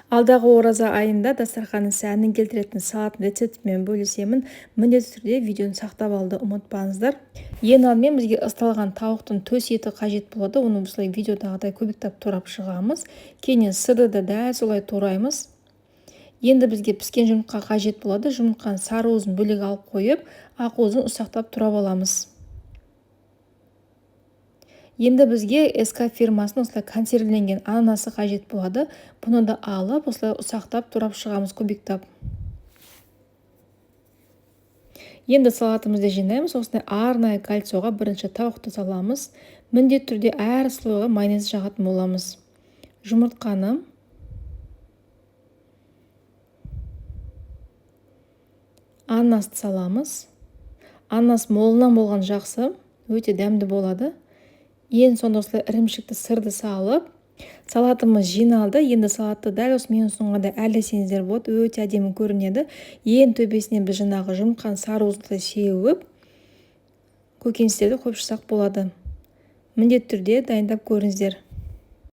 Алдағы ораза айында дастарханның сәнін келтіретін салаттың рецептімен бөлісемін. Міндетті түрде видеоны сақтап алуды ұмытпаңыздар. Ең алдымен бізге ысталған тауықтың төс еті қажет болады. Оны осылай видеодағыдай көбіктеп турап шығамыз. Кейін сырды да дәл солай тураймыз. Енді бізге піскен жұмыртқа қажет болады. Жұмыртқаның сары уызын бөлек алып қойып, ақ уызын ұсақтап турап аламыз. Енді бізге СК фирмасының осылай консервіленген ананасы қажет болады. Бұны да алып, осылай ұсақтап турап шығамыз көбіктеп. Енді салатымызды жинаймыз. Осылай арнайы кольцоға бірінші тауықты саламыз. Міндетті түрде әр слойға майонез жағатын боламыз. Жұмыртқаны, ананасты саламыз. Ананас молынан болған жақсы, өте дәмді болады. Ең соңында осылай ірімшікті сырды салып, салатымыз жиналды. Енді салатты дәл осы мен соңғанда әрлесеңіздер болады, өте әдемі көрінеді. Ең төбесінен біз жаңағы жұмыртқаның сары уызын сеуіп, көкөністерді қойып шықсақ болады. Міндетті түрде дайындап көріңіздер.